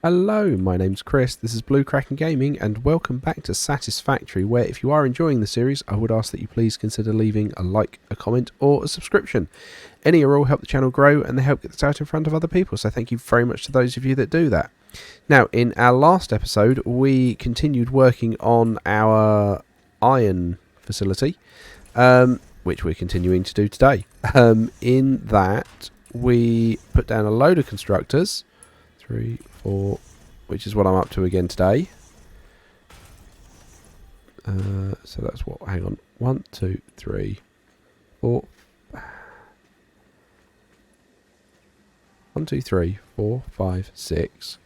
Hello, my name's Chris, this is Blue Kraken Gaming, and welcome back to Satisfactory, where if you are enjoying the series, I would ask that you please consider leaving a like, a comment, or a subscription. Any or all help the channel grow, and they help get this out in front of other people, so thank you very much to those of you that do that. Now, in our last episode, we continued working on our iron facility, which we're continuing to do today. In that, we put down a load of constructors, 3, 4, which is what I'm up to again today. So that's what, hang on, 1, 2, 3, 4. 1, 2, 3, 4, 5, 6.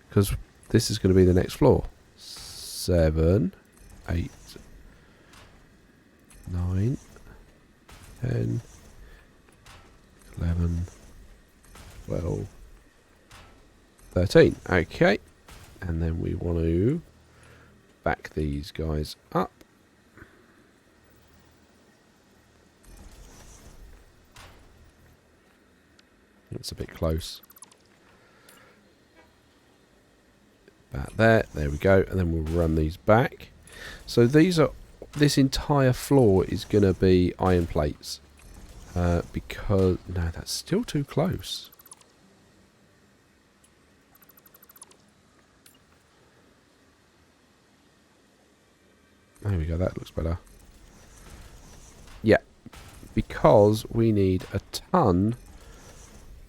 Because this is going to be the next floor. 7, 8, 9, 10, 11, 12, 13. Okay. And then we want to back these guys up. That's a bit close. About there. There we go. And then we'll run these back. So these are... This entire floor is going to be iron plates. Because... No, that's still too close. There we go, that looks better. Yeah, because we need a ton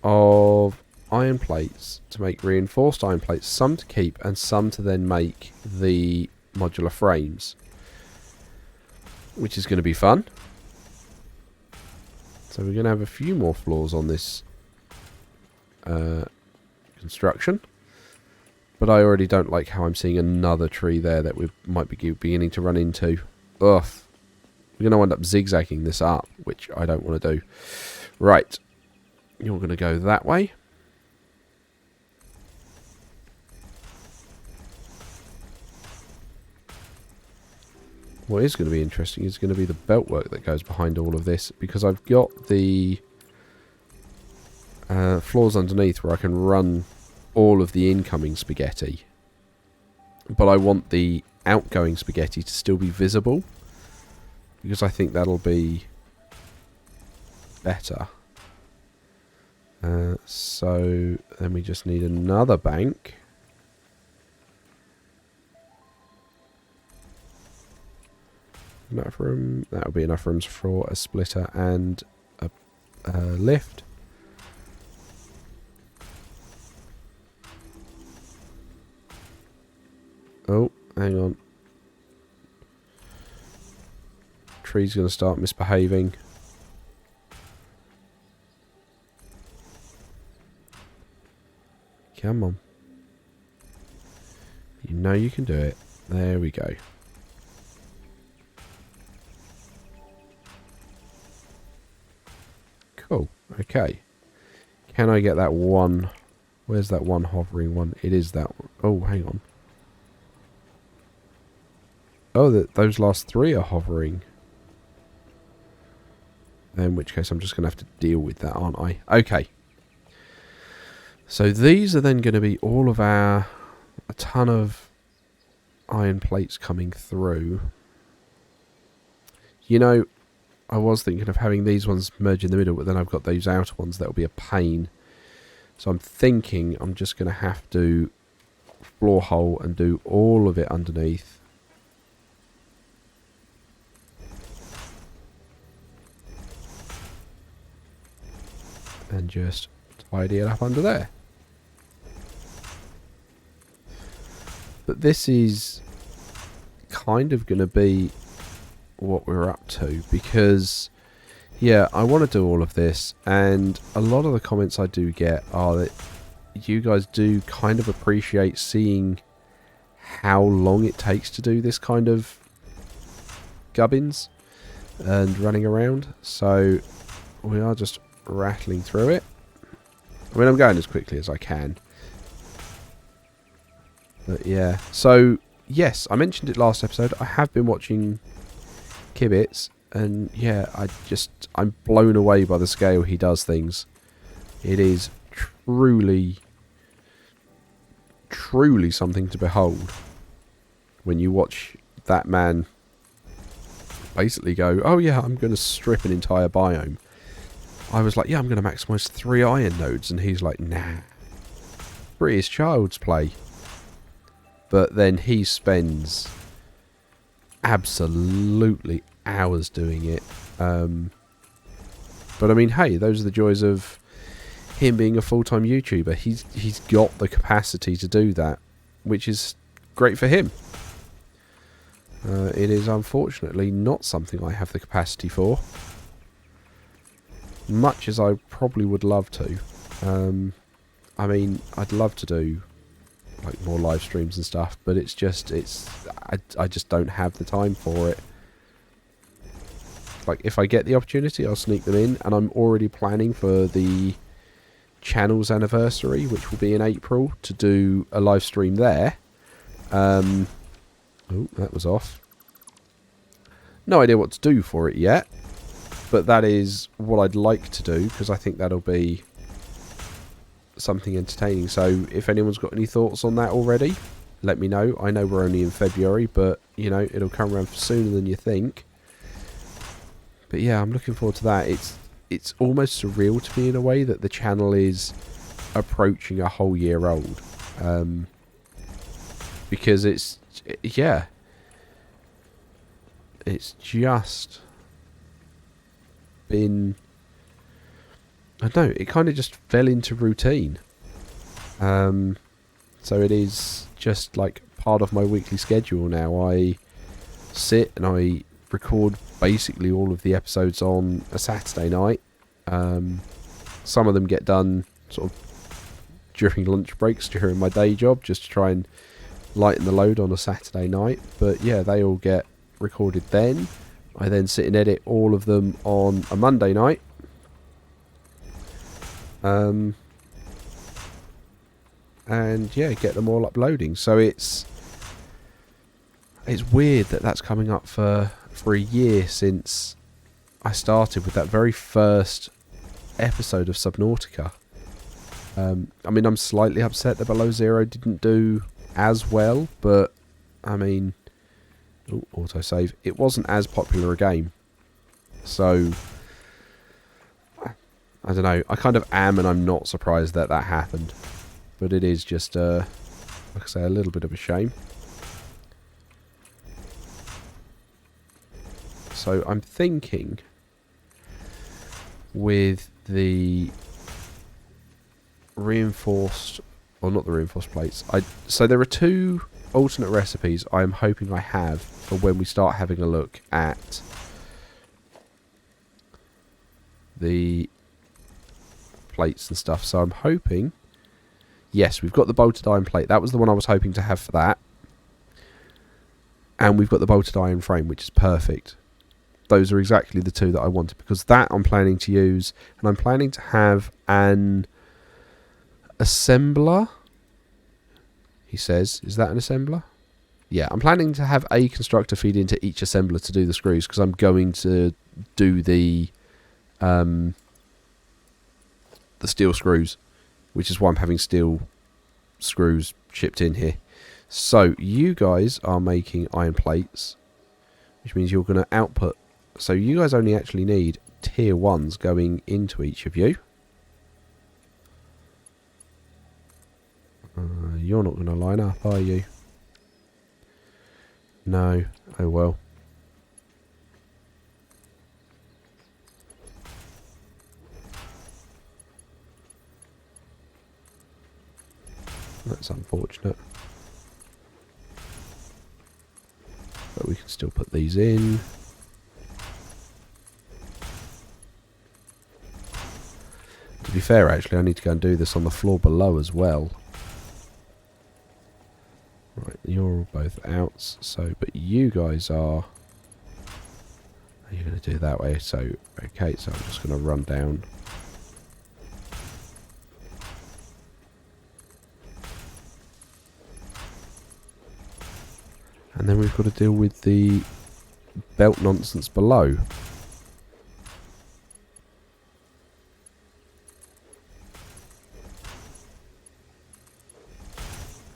of iron plates to make reinforced iron plates, some to keep and some to then make the modular frames, which is going to be fun. So we're going to have a few more floors on this construction. But I already don't like how I'm seeing another tree there that we might be beginning to run into. Ugh. We're going to end up zigzagging this up, which I don't want to do. Right. You're going to go that way. What is going to be interesting is going to be the belt work that goes behind all of this, because I've got the floors underneath where I can run all of the incoming spaghetti, but I want the outgoing spaghetti to still be visible, because I think that'll be better. So then we just need another bank. Enough room. That'll be enough rooms for a splitter and a lift. Oh, hang on. Tree's going to start misbehaving. Come on. You know you can do it. There we go. Cool. Okay. Can I get that one? Where's that one hovering one? It is that one. Oh, hang on. Oh, those last 3 are hovering. In which case I'm just going to have to deal with that, aren't I? Okay. So these are then going to be all of a ton of iron plates coming through. You know, I was thinking of having these ones merge in the middle, but then I've got those outer ones that will be a pain. So I'm thinking I'm just going to have to floor hole and do all of it underneath. And just tidy it up under there. But this is kind of going to be what we're up to, because yeah, I want to do all of this, and a lot of the comments I do get are that you guys do kind of appreciate seeing how long it takes to do this kind of gubbins and running around. So we are just rattling through it. I mean, I'm going as quickly as I can. But yeah. So, yes, I mentioned it last episode. I have been watching Kibitz, and yeah, I'm blown away by the scale he does things. It is truly truly something to behold when you watch that man basically go, oh yeah, I'm going to strip an entire biome. I was like, yeah, I'm going to maximise 3 iron nodes. And he's like, nah. Pretty child's play. But then he spends absolutely hours doing it. But I mean, hey, those are the joys of him being a full-time YouTuber. He's got the capacity to do that, which is great for him. It is unfortunately not something I have the capacity for, much as I probably would love to. I mean, I'd love to do like more live streams and stuff, but it's just I just don't have the time for it. Like, if I get the opportunity, I'll sneak them in, and I'm already planning for the channel's anniversary, which will be in April, to do a live stream there. Oh, that was off. No idea what to do for it yet, but that is what I'd like to do, because I think that'll be something entertaining. So if anyone's got any thoughts on that already, let me know. I know we're only in February, but, you know, it'll come around sooner than you think. But yeah, I'm looking forward to that. It's almost surreal to me in a way that the channel is approaching a whole year old. Because it's just been, I don't know, it kind of just fell into routine. So it is just like part of my weekly schedule now. I sit and I record basically all of the episodes on a Saturday night. Some of them get done sort of during lunch breaks during my day job, just to try and lighten the load on a Saturday night. But yeah, they all get recorded then. I then sit and edit all of them on a Monday night. And yeah, get them all uploading. So it's weird that that's coming up for a year since I started with that very first episode of Subnautica. I mean, I'm slightly upset that Below Zero didn't do as well, but I mean, autosave, it wasn't as popular a game. So I don't know, I kind of am and I'm not surprised that that happened. But it is just, like I say, a little bit of a shame. So I'm thinking with the reinforced, or not the reinforced plates, so there are 2 alternate recipes I'm hoping I have for when we start having a look at the plates and stuff. So I'm hoping, yes, we've got the bolted iron plate. That was the one I was hoping to have for that. And we've got the bolted iron frame, which is perfect. Those are exactly the 2 that I wanted, because that I'm planning to use, and I'm planning to have an assembler. He says, is that an assembler? Yeah, I'm planning to have a constructor feed into each assembler to do the screws, because I'm going to do the steel screws, which is why I'm having steel screws shipped in here. So you guys are making iron plates, which means you're going to output. So you guys only actually need tier 1s going into each of you. You're not going to line up, are you? No. Oh well. That's unfortunate. But we can still put these in. To be fair, actually, I need to go and do this on the floor below as well. Right, you're all both out. So, but you guys are you going to do it that way? So, okay, so I'm just going to run down. And then we've got to deal with the belt nonsense below.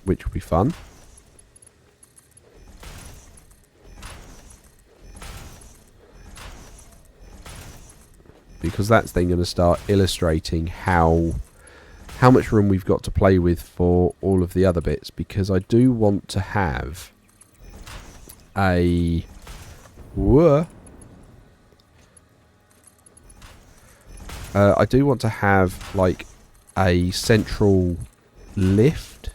which will be fun. Because that's then going to start illustrating how much room we've got to play with for all of the other bits. Because I do want to have a... I do want to have like a central lift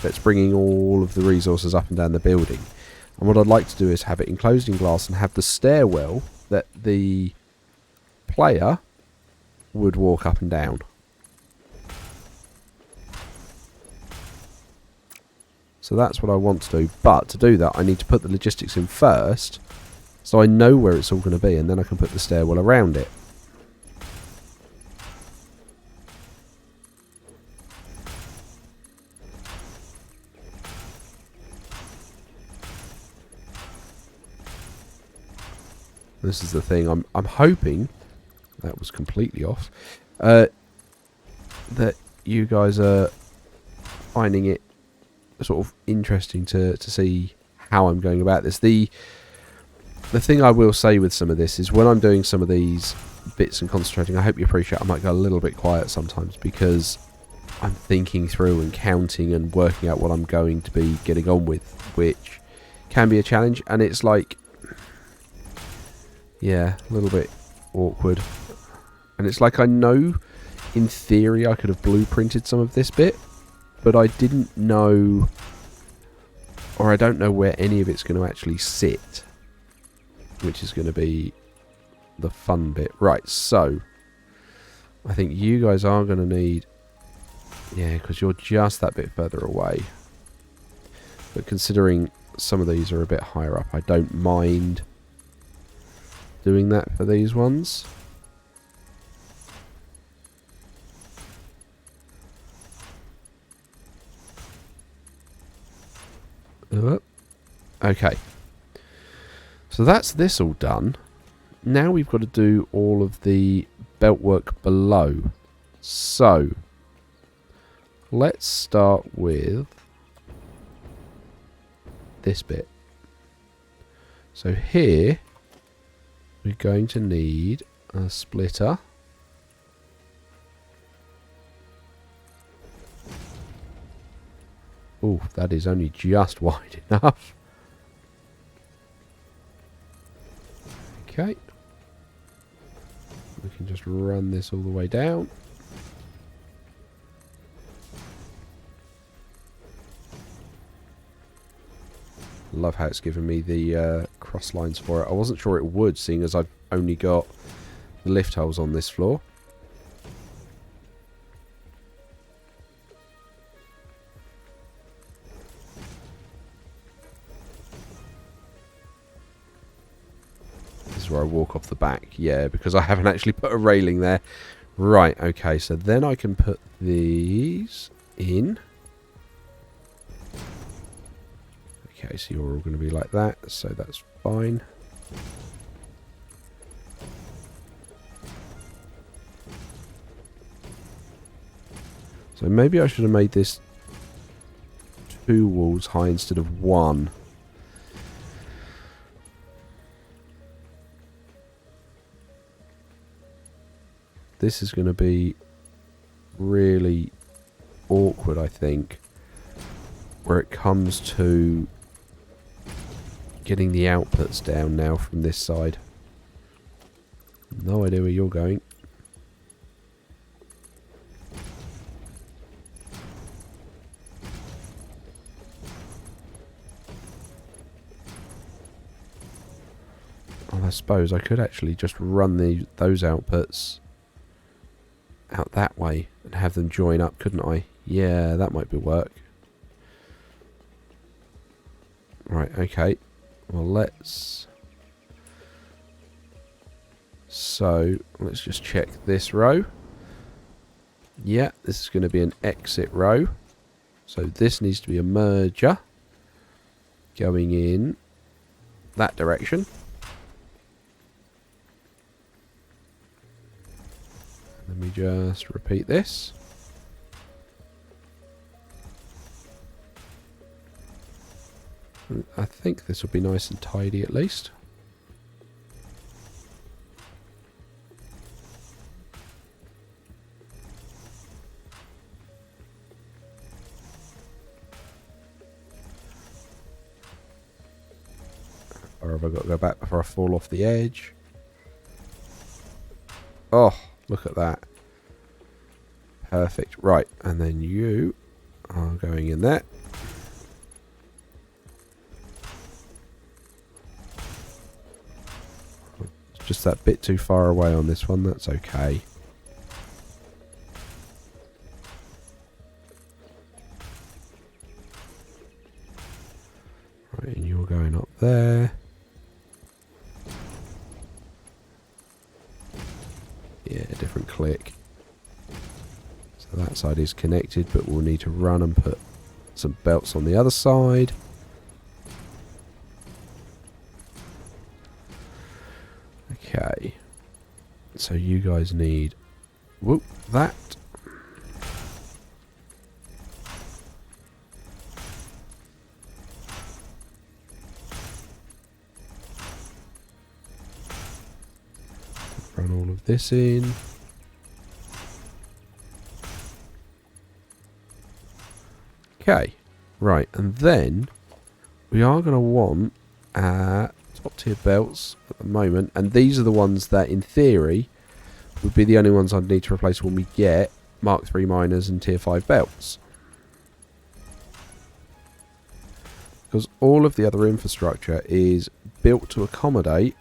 that's bringing all of the resources up and down the building. And what I'd like to do is have it enclosed in glass and have the stairwell that the player would walk up and down. So that's what I want to do. But to do that, I need to put the logistics in first, so I know where it's all going to be, and then I can put the stairwell around it. This is the thing. I'm hoping that was completely off. That you guys are finding it sort of interesting to see how I'm going about this. The thing I will say with some of this is when I'm doing some of these bits and concentrating, I hope you appreciate I might go a little bit quiet sometimes because I'm thinking through and counting and working out what I'm going to be getting on with, which can be a challenge. And it's like, yeah, a little bit awkward. And it's like I know in theory I could have blueprinted some of this bit, but I didn't know, or I don't know where any of it's going to actually sit, which is going to be the fun bit. Right, so I think you guys are going to need, yeah, because you're just that bit further away. But considering some of these are a bit higher up, I don't mind doing that for these ones. Okay. So that's this all done. Now we've got to do all of the belt work below. So let's start with this bit. So here we're going to need a splitter. Oh, that is only just wide enough. Okay. We can just run this all the way down. Love how it's given me the cross lines for it. I wasn't sure it would, seeing as I've only got the lift holes on this floor. Where I walk off the back, yeah, because I haven't actually put a railing there. Right, okay, so then I can put these in. Okay, so you're all going to be like that, so that's fine. So maybe I should have made this 2 walls high instead of 1. This is going to be really awkward, I think, where it comes to getting the outputs down now from this side. No idea where you're going. Well, I suppose I could actually just run those outputs out that way and have them join up, couldn't I? Yeah, that might be work. Right, okay. Well, let's just check this row. Yeah, this is going to be an exit row. So this needs to be a merger going in that direction. Let me just repeat this. I think this will be nice and tidy at least. Or have I got to go back before I fall off the edge? Oh, look at that. Perfect. Right, and then you are going in there. It's just that bit too far away on this one. That's okay. Right, and you're going up there. Yeah, different click. So that side is connected, but we'll need to run and put some belts on the other side. Okay. So you guys need... whoop, that. Run all of this in. Okay, right, and then we are going to want top tier belts at the moment, and these are the ones that in theory would be the only ones I'd need to replace when we get Mark III miners and tier 5 belts. Because all of the other infrastructure is built to accommodate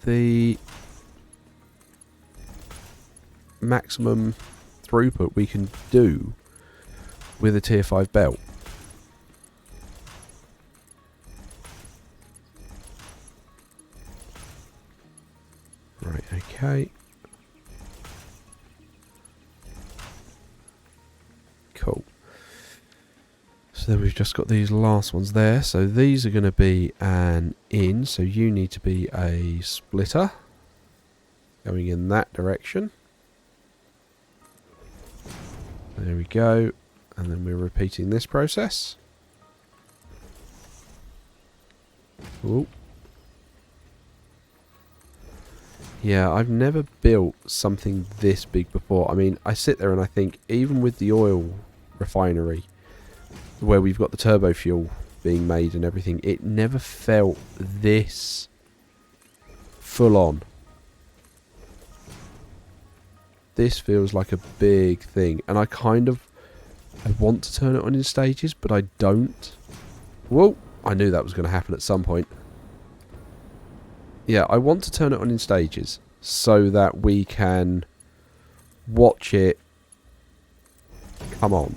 the maximum throughput we can do with a tier 5 belt. Right, okay. Cool. So then we've just got these last ones there. So these are going to be an in. So you need to be a splitter. Going in that direction. There we go. And then we're repeating this process. Ooh. Yeah, I've never built something this big before. I mean, I sit there and I think, even with the oil refinery, where we've got the turbo fuel being made and everything, it never felt this full on. This feels like a big thing, and I want to turn it on in stages, but I don't. Whoa, I knew that was going to happen at some point. Yeah, I want to turn it on in stages so that we can watch it come on.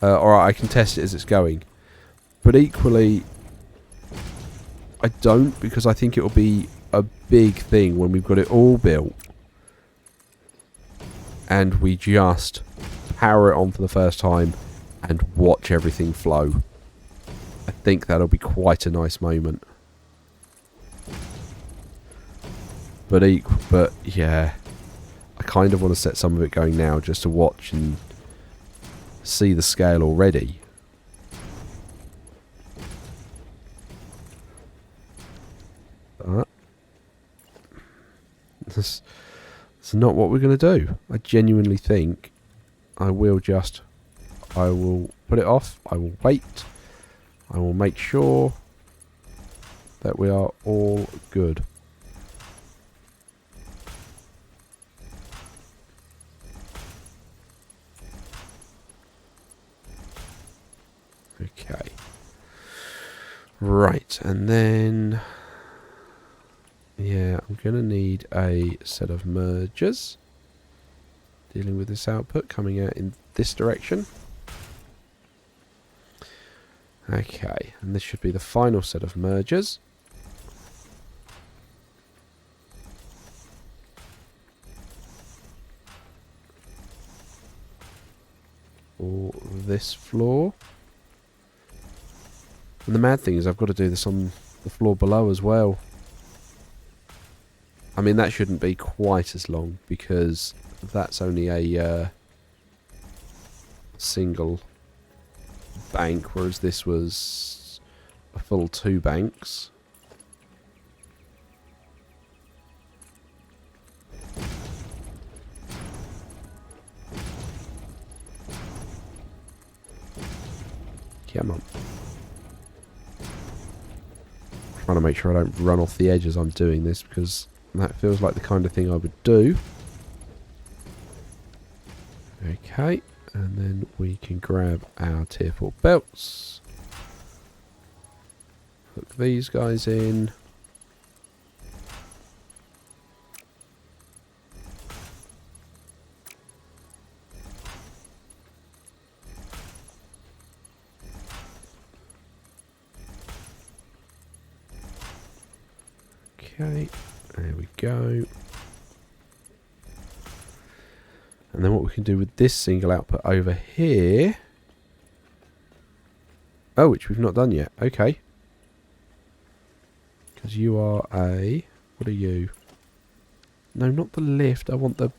Or I can test it as it's going. But equally, I don't, because I think it will be a big thing when we've got it all built and we just power it on for the first time and watch everything flow. I think that'll be quite a nice moment. But yeah, I kind of want to set some of it going now just to watch and see the scale already. But that's not what we're going to do. I genuinely think I will put it off. I will wait. I will make sure that we are all good. Okay. Right, and then... yeah, I'm going to need a set of mergers. Dealing with this output coming out in this direction. Okay, and this should be the final set of mergers. For this floor. And the mad thing is I've got to do this on the floor below as well. I mean, that shouldn't be quite as long because that's only a single bank, whereas this was a full 2 banks. Come on. Trying to make sure I don't run off the edge as I'm doing this, because that feels like the kind of thing I would do. Okay, and then we can grab our tier 4 belts. Hook these guys in. Okay, there we go. And then what we can do with this single output over here... Oh, which we've not done yet. Okay. Because you are a... What are you? No, not the lift. I want the...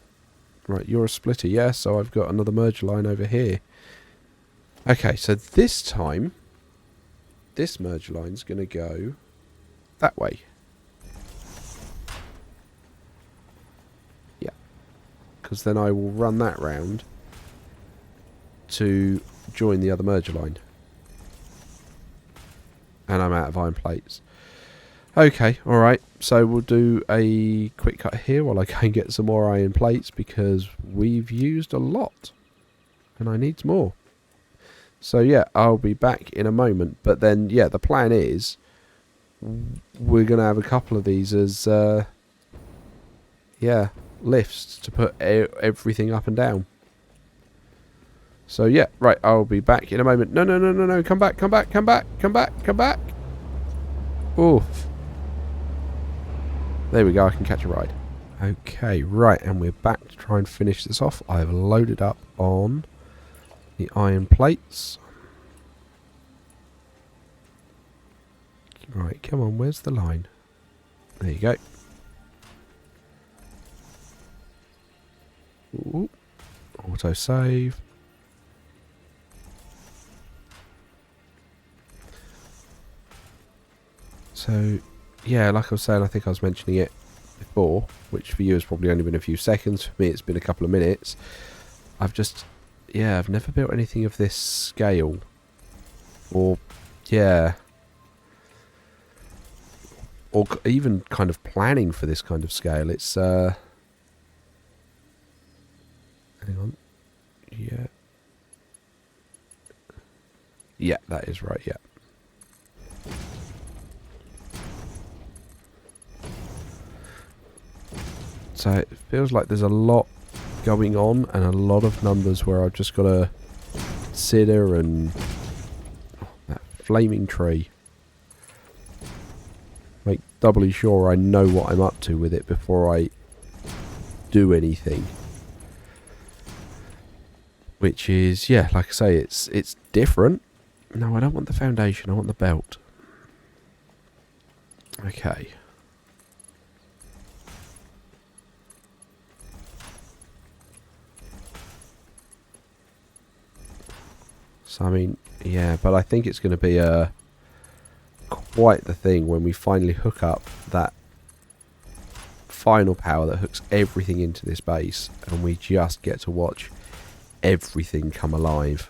Right, you're a splitter. Yeah, so I've got another merge line over here. Okay, so this time... This merge line's going to go... that way. Because then I will run that round to join the other merger line. And I'm out of iron plates. Okay, alright. So we'll do a quick cut here while I go and get some more iron plates, because we've used a lot. And I need more. So yeah, I'll be back in a moment. But then, yeah, the plan is we're going to have a couple of these as, yeah, lifts to put everything up and down. So yeah, right, I'll be back in a moment. No, no, no, no, no, come back, come back, come back, come back, come back. Oof. There we go, I can catch a ride. Okay, right, and we're back to try and finish this off. I've loaded up on the iron plates. Right, come on, where's the line? There you go. Ooh. Auto save. So, yeah, like I was saying, I think I was mentioning it before, which for you has probably only been a few seconds. For me, it's been a couple of minutes. I've just, yeah, I've never built anything of this scale. Or, yeah. Or even kind of planning for this kind of scale. It's, hang on. Yeah. Yeah, that is right, yeah. So it feels like there's a lot going on and a lot of numbers where I've just got to consider and... Oh, that flaming tree. Make doubly sure I know what I'm up to with it before I do anything. Which is, yeah, like I say, it's different. No, I don't want the foundation, I want the belt. Okay. So, I mean, yeah, but I think it's going to be quite the thing when we finally hook up that final power that hooks everything into this base and we just get to watch everything come alive.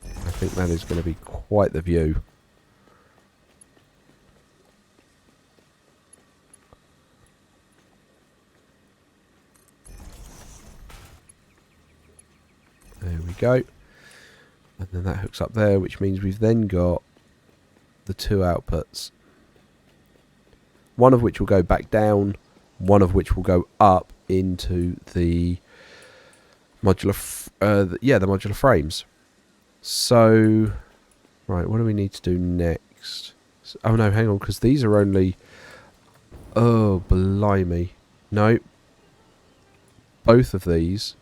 I think that is going to be quite the view. There we go. And then that hooks up there, which means we've then got the 2 outputs. One of which will go back down, one of which will go up into the modular, the modular frames. So, right, what do we need to do next? Oh no, hang on, because these are only... Oh, blimey. No. Both of these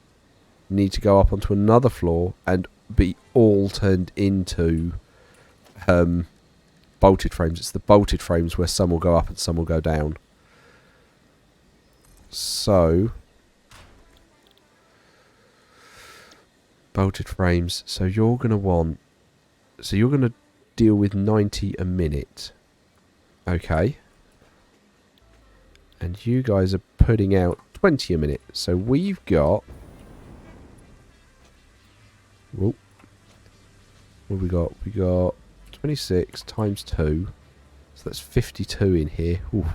need to go up onto another floor and be all turned into bolted frames. It's the bolted frames where some will go up and some will go down. So, bolted frames. So you're going to want... So you're going to deal with 90 a minute. Okay. And you guys are putting out 20 a minute. So we've got... Whoop. What have we got? We got 26 times 2. So that's 52 in here. Ooh.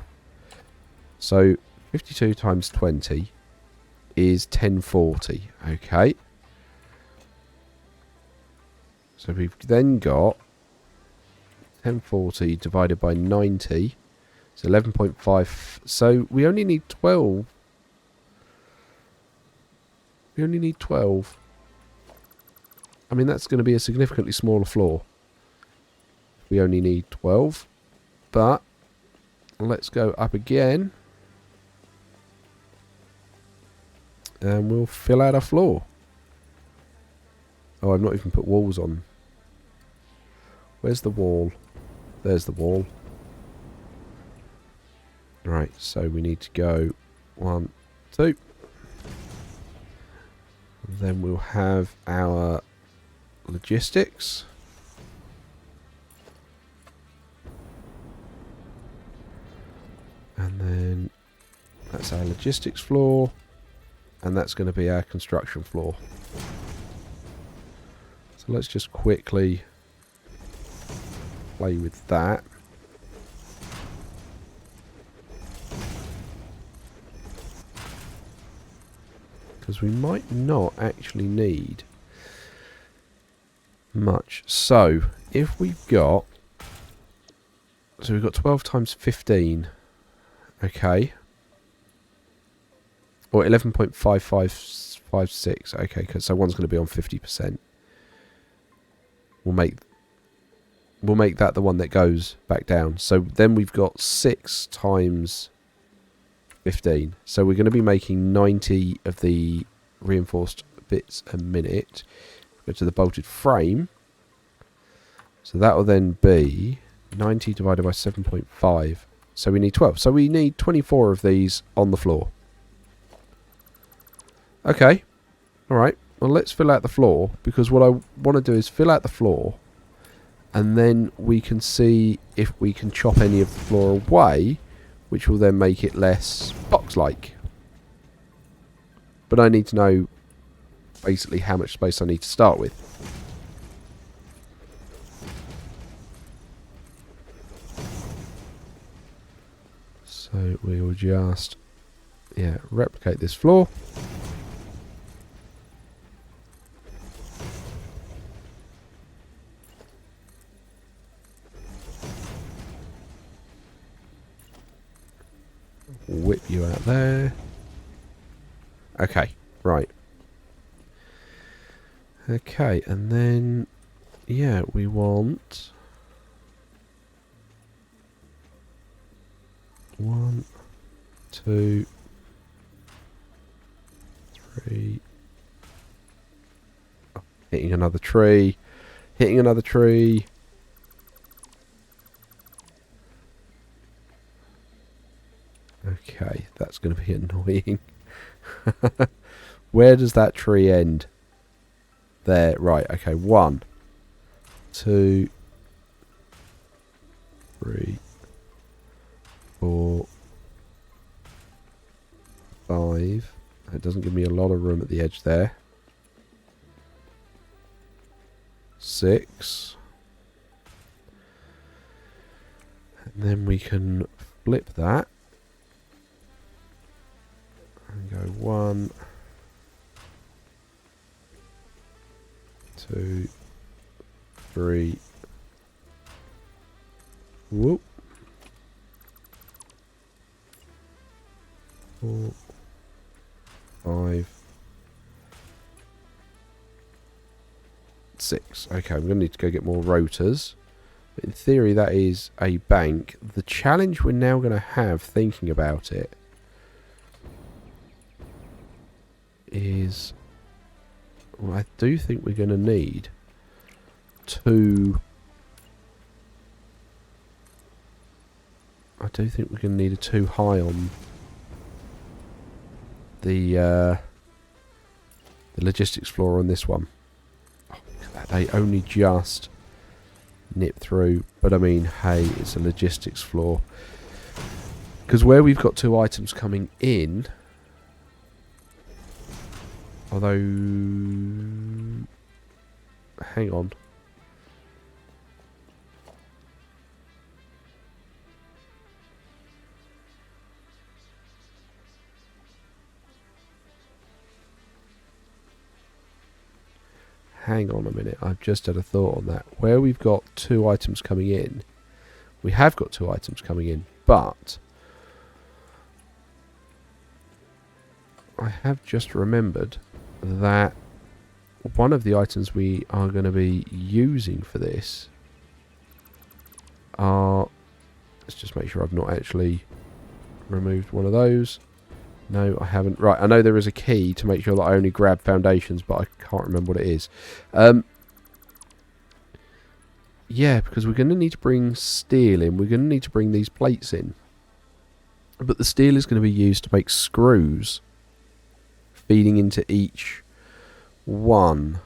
So 52 times 20 is 1040. Okay. So we've then got 1040 divided by 90. So 11.5. So we only need 12. We only need 12. I mean, that's going to be a significantly smaller floor. We only need 12. But let's go up again. And we'll fill out our floor. Oh, I've not even put walls on. Where's the wall? There's the wall. Right, so we need to go 1, 2. And then we'll have our logistics. And then that's our logistics floor. And that's going to be our construction floor. So let's just quickly play with that. Because we might not actually need much. So if we've got... So we've got 12 times 15. Okay. Or 11.5556. Okay, so one's going to be on 50%. We'll make that the one that goes back down. So then we've got 6 times 15. So we're going to be making 90 of the reinforced bits a minute. Go to the bolted frame. So that will then be 90 divided by 7.5. So we need 12. So we need 24 of these on the floor. Okay. Alright. Well, let's fill out the floor. Because what I want to do is fill out the floor. And then we can see if we can chop any of the floor away. Which will then make it less box-like. But I need to know basically how much space I need to start with. So we will just, replicate this floor. Whip you out there. Okay, right. Okay, and then, we want 1, 2, 3. Oh, hitting another tree. Hitting another tree. Okay, that's going to be annoying. Where does that tree end? There, right, okay. 1, 2, 3, 4, 5. It doesn't give me a lot of room at the edge there. 6. And then we can flip that. And go 1, 2, 3. Whoop. 4, 5, 6. Okay, I'm going to need to go get more rotors. But in theory, that is a bank. The challenge we're now going to have, thinking about it, is... Well, I do think we're going to need 2... I do think we're going to need a 2 high on the logistics floor on this one. they only just nip through. But I mean, hey, it's a logistics flaw. Because where we've got 2 items coming in, although, hang on. Hang on a minute, I've just had a thought on that. Where we've got 2 items coming in, we have got 2 items coming in, but I have just remembered that one of the items we are going to be using for this are... Let's just make sure I've not actually removed one of those. No, I haven't. Right, I know there is a key to make sure that I only grab foundations, but I can't remember what it is. Yeah, because we're going to need to bring steel in. We're going to need to bring these plates in. But the steel is going to be used to make screws feeding into each one.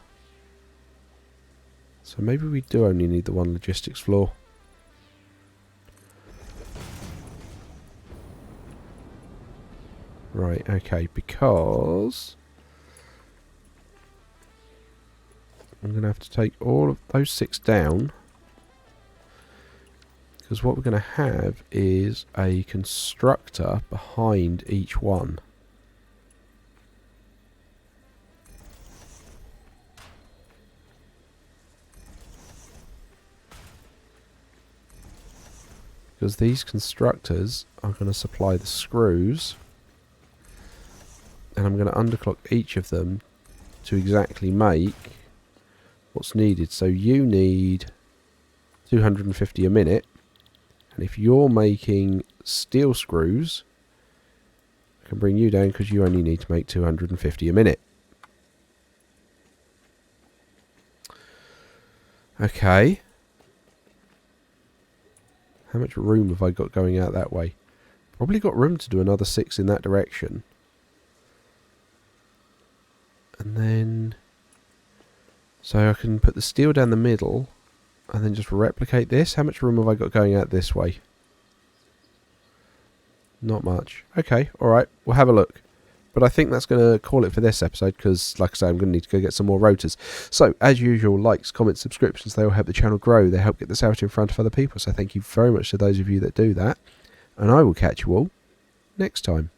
So maybe we do only need the one logistics floor. Right, okay, because I'm going to have to take all of those 6 down, because what we're going to have is a constructor behind each one. Because these constructors are going to supply the screws, and I'm going to underclock each of them to exactly make what's needed. So you need 250 a minute, and if you're making steel screws, I can bring you down because you only need to make 250 a minute. Okay. How much room have I got going out that way? Probably got room to do another 6 in that direction. And then, so I can put the steel down the middle and then just replicate this. How much room have I got going out this way? Not much. Okay, alright, we'll have a look. But I think that's going to call it for this episode, because, like I say, I'm going to need to go get some more rotors. So, as usual, likes, comments, subscriptions, they all help the channel grow. They help get this out in front of other people. So thank you very much to those of you that do that. And I will catch you all next time.